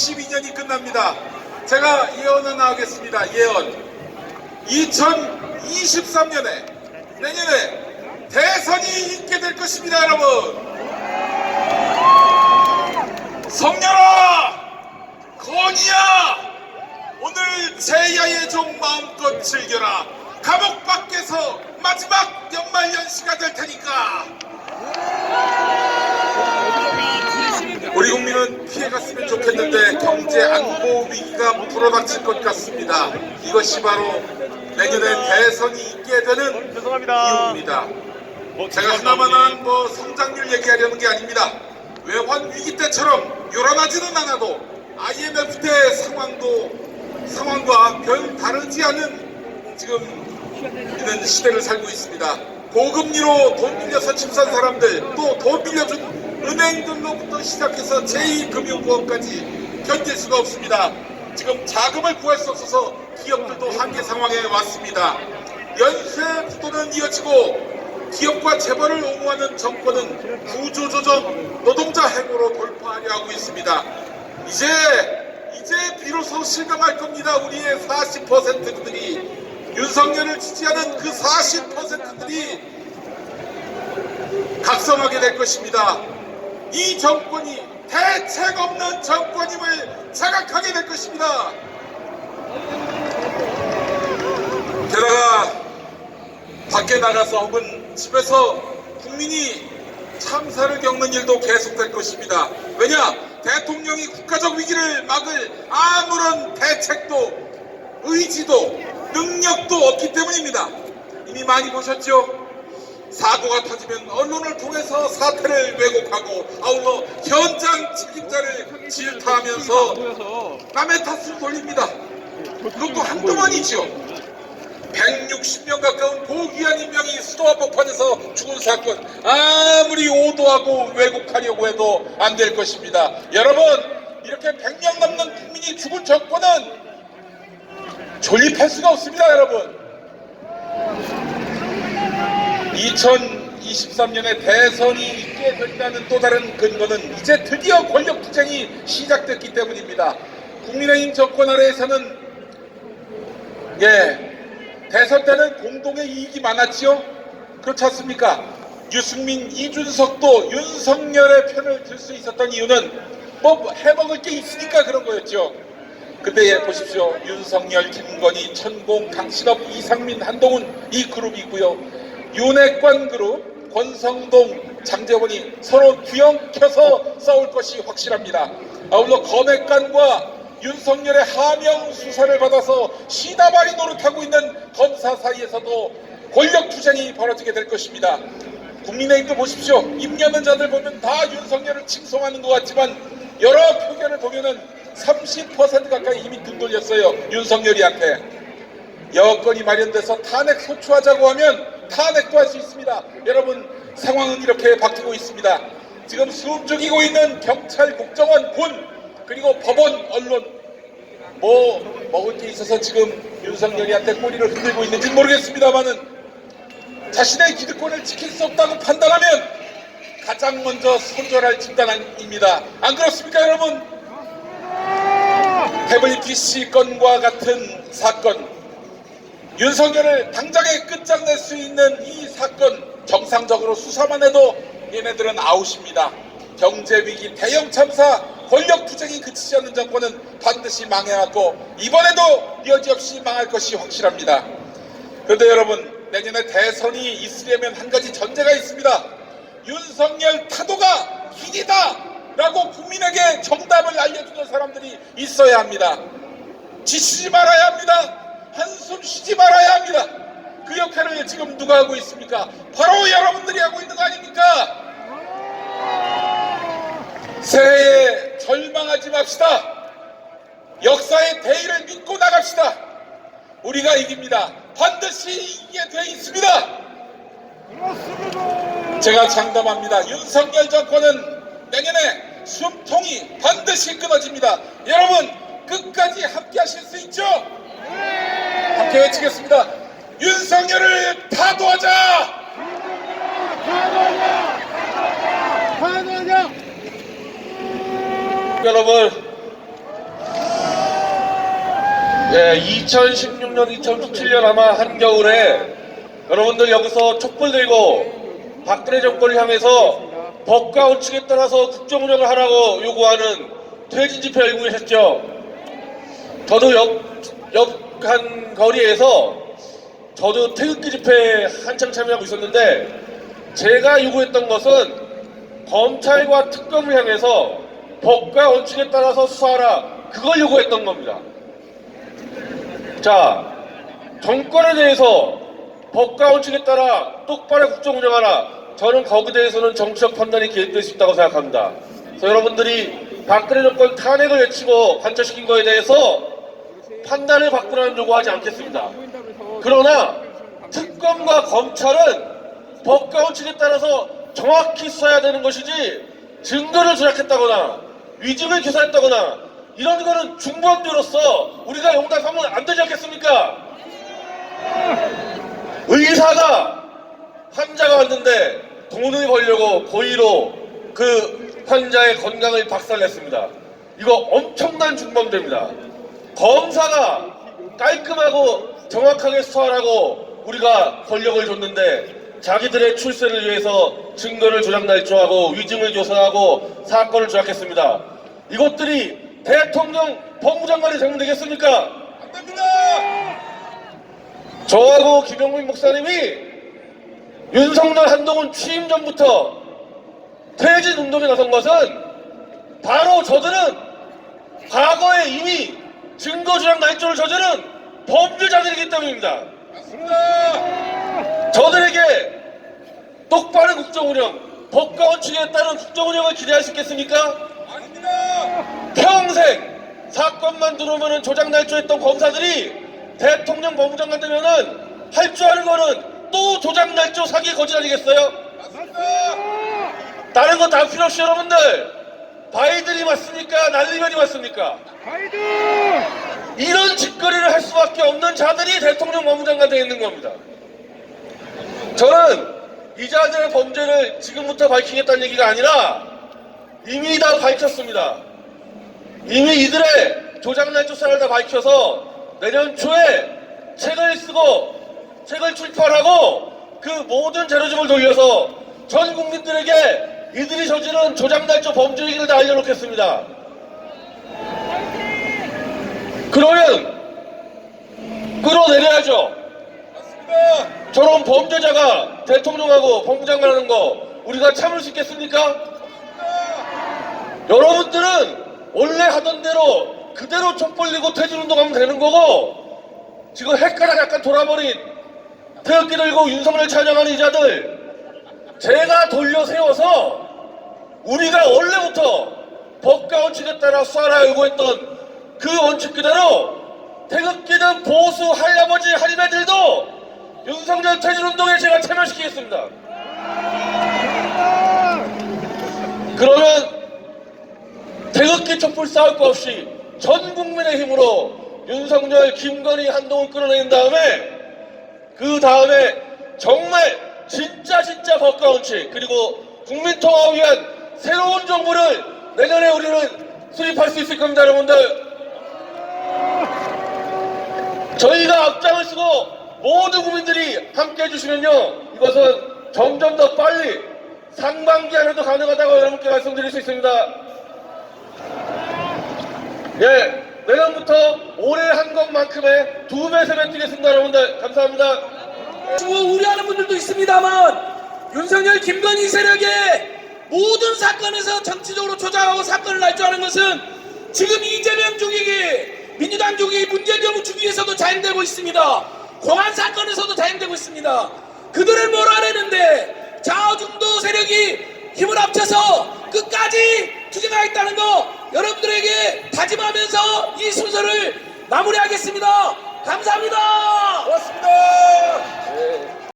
2022년이 끝납니다. 제가 예언 하나 하겠습니다. 예언. 2023년에 내년에 대선이 있게 될 것입니다. 여러분, 성렬아, 건이야, 오늘 제야의 종 마음껏 즐겨라. 감옥 밖에서 마지막 연말연시가 될 테니까. 우리 국민은 피해갔으면 좋겠는데 경제 안보 위기가 불어닥칠 것 같습니다. 이것이 바로 내년에 대선이 있게 되는 이유입니다. 제가 하나만한 성장률 얘기하려는 게 아닙니다. 외환 위기 때처럼 요란하지는 않아도 IMF 때 상황과 별 다르지 않은 지금 이런 시대를 살고 있습니다. 고금리로 돈 빌려서 집 산 사람들, 또 돈 빌려준 은행들로부터 시작해서 제2금융보험까지 견딜 수가 없습니다. 지금 자금을 구할 수 없어서 기업들도 한계 상황에 왔습니다. 연쇄 부도는 이어지고 기업과 재벌을 옹호하는 정권은 구조조정, 노동자 해고로 돌파하려 하고 있습니다. 이제 비로소 실감할 겁니다. 우리의 40%들이, 윤석열을 지지하는 그 40%들이 각성하게 될 것입니다. 이 정권이 대책 없는 정권임을 자각하게 될 것입니다. 게다가 밖에 나가서 혹은 집에서 국민이 참사를 겪는 일도 계속될 것입니다. 왜냐? 대통령이 국가적 위기를 막을 아무런 대책도 의지도 능력도 없기 때문입니다. 이미 많이 보셨죠? 사고가 터지면 언론을 통해서 사태를 왜곡하고 아울러 현장 책임자를 질타하면서 남의 탓을 돌립니다. 그것도 한두 번이죠. 160명 가까운 고귀한 인명이 수도와 법한에서 죽은 사건, 아무리 오도하고 왜곡하려고 해도 안 될 것입니다. 여러분, 이렇게 100명 넘는 국민이 죽은 정권은 존립할 수가 없습니다. 여러분, 2023년에 대선이 있게 된다는 또 다른 근거는 이제 드디어 권력 투쟁이 시작됐기 때문입니다. 국민의힘 정권 아래에서는 대선 때는 공동의 이익이 많았지요? 그렇지 않습니까? 유승민, 이준석도 윤석열의 편을 들 수 있었던 이유는 해먹을 게 있으니까 그런 거였죠. 근데 보십시오. 윤석열, 김건희, 천공, 강신업, 이상민, 한동훈 이 그룹이 있고요. 윤핵관 그룹, 권성동, 장제원이 서로 구형 켜서 싸울 것이 확실합니다. 아울러 검핵관과 윤석열의 하명 수사를 받아서 시다발이 노릇하고 있는 검사 사이에서도 권력 투쟁이 벌어지게 될 것입니다. 국민의힘도 보십시오. 입려는 자들 보면 다 윤석열을 칭송하는 것 같지만 여러 표결을 보면은 30% 가까이 이미 등 돌렸어요. 윤석열이한테. 여건이 마련돼서 탄핵 소추하자고 하면 탄핵도 할 수 있습니다. 여러분, 상황은 이렇게 바뀌고 있습니다. 지금 숨죽이고 있는 경찰, 국정원, 군, 그리고 법원, 언론, 먹을 게 있어서 지금 윤석열이한테 꼬리를 흔들고 있는지 모르겠습니다만은 자신의 기득권을 지킬 수 없다고 판단하면 가장 먼저 손절할 집단입니다. 안 그렇습니까, 여러분? 태블릿 PC 건과 같은 사건, 윤석열을 당장에 끝장낼 수 있는 이 사건, 정상적으로 수사만 해도 얘네들은 아웃입니다. 경제위기, 대형 참사, 권력 투쟁이 그치지 않는 정권은 반드시 망해왔고 이번에도 여지없이 망할 것이 확실합니다. 그런데 여러분, 내년에 대선이 있으려면 한 가지 전제가 있습니다. 윤석열 타도가 길이다 라고 국민에게 정답을 알려주는 사람들이 있어야 합니다. 지치지 말아야 합니다. 한숨 쉬지 말아야 합니다. 그 역할을 지금 누가 하고 있습니까? 바로 여러분들이 하고 있는 거 아닙니까? 새해에 절망하지 맙시다. 역사의 대의를 믿고 나갑시다. 우리가 이깁니다. 반드시 이기게 돼 있습니다. 제가 장담합니다. 윤석열 정권은 내년에 숨통이 반드시 끊어집니다. 여러분, 끝까지 함께 하실 수 있죠? 함께 외치겠습니다. 윤석열을 타도하자! 여러분, 예, 2016년, 2017년 아마 한겨울에 여러분들 여기서 촛불 들고 박근혜 정권을 향해서 법과 원칙에 따라서 국정 운영을 하라고 요구하는 퇴진 집회 열고 계셨죠. 저도 옆 한 거리에서 저도 태극기 집회에 한창 참여하고 있었는데, 제가 요구했던 것은 검찰과 특검을 향해서 법과 원칙에 따라서 수사하라, 그걸 요구했던 겁니다. 자, 정권에 대해서 법과 원칙에 따라 똑바로 국정 운영하라, 저는 거기에 대해서는 정치적 판단이 개입될 수 있다고 생각합니다. 그래서 여러분들이 박근혜 정권 탄핵을 외치고 관철시킨 거에 대해서 판단을 바꾸라는 요구하지 않겠습니다. 그러나 특검과 검찰은 법과 원칙에 따라서 정확히 수사해야 되는 것이지, 증거를 조작했다거나 위증을 교사했다거나 이런 거는 중범죄로서 우리가 용납하면 안 되지 않겠습니까? 의사가 환자가 왔는데 돈을 벌려고 고의로 그 환자의 건강을 박살냈습니다. 이거 엄청난 중범죄입니다. 검사가 깔끔하고 정확하게 수사하라고 우리가 권력을 줬는데, 자기들의 출세를 위해서 증거를 조작 날조하고 위증을 교사하고 사건을 조작했습니다. 이것들이 대통령 법무장관이 되면 되겠습니까? 안 됩니다. 저하고 김영민 목사님이 윤석열 한동훈 취임 전부터 퇴진 운동에 나선 것은 바로 저들은 과거에 이미 증거조작 날조를 저지른 범죄자들이기 때문입니다. 맞습니다. 저들에게 똑바른 국정운영, 법과 원칙에 따른 국정운영을 기대할 수 있겠습니까? 아닙니다. 평생 사건만 들어오면 조작 날조했던 검사들이 대통령 법무장관 되면은 할 줄 아는 거는 또 조작 날조 사기 거짓 아니겠어요? 맞습니다. 다른 거 다 필요 없이 여러분들, 바이든이 맞습니까? 날리면이 맞습니까? 바이든! 이런 짓거리를 할 수밖에 없는 자들이 대통령 법무장관 되어 있는 겁니다. 저는 이 자들의 범죄를 지금부터 밝히겠다는 얘기가 아니라 이미 다 밝혔습니다. 이미 이들의 조작날조 사를 다 밝혀서 내년 초에 책을 쓰고 책을 출판하고 그 모든 재료집을 돌려서 전 국민들에게 이들이 저지른 조작날조 범죄 얘기를 다 알려놓겠습니다. 그러면 끌어내려야죠. 맞습니다. 저런 범죄자가 대통령하고 법무장관 하는 거 우리가 참을 수 있겠습니까? 맞습니다. 여러분들은 원래 하던 대로 그대로 촛불리고 퇴진운동하면 되는 거고, 지금 헷갈아 약간 돌아버린 태극기 들고 윤석열 찬양하는 이자들 제가 돌려 세워서 우리가 원래부터 법과 원칙에 따라 수사하라 요구했던 그 원칙 그대로 태극기든 보수 할아버지 할매들도 윤석열 퇴진운동에 제가 참여시키겠습니다. 그러면 태극기 촛불 싸울 거 없이 전 국민의 힘으로 윤석열, 김건희, 한동훈 끌어낸 다음에, 그 다음에 정말 진짜 법과 원칙 그리고 국민통합을 위한 새로운 정부를 내년에 우리는 수립할 수 있을 겁니다. 여러분들, 저희가 앞장을 쓰고 모든 국민들이 함께 해주시면요, 이것은 점점 더 빨리 상반기 안에도 가능하다고 여러분께 말씀드릴 수 있습니다. 예, 내년부터 올해 한 것만큼의 2배, 3배 뛰겠습니다. 여러분들 감사합니다. 우려하는 분들도 있습니다만, 윤석열, 김건희 세력의 모든 사건에서 정치적으로 조작하고 사건을 날조하는 것은 지금 이재명 죽이기, 민주당 죽이기, 문재인 죽이기에서도 자행되고 있습니다. 공안 사건에서도 자행되고 있습니다. 그들을 몰아내는데 좌중도 세력이 힘을 합쳐서 끝까지 투쟁하겠다는 거 여러분들에게 다짐하면서 이 순서를 마무리하겠습니다. 감사합니다. 고맙습니다. 네.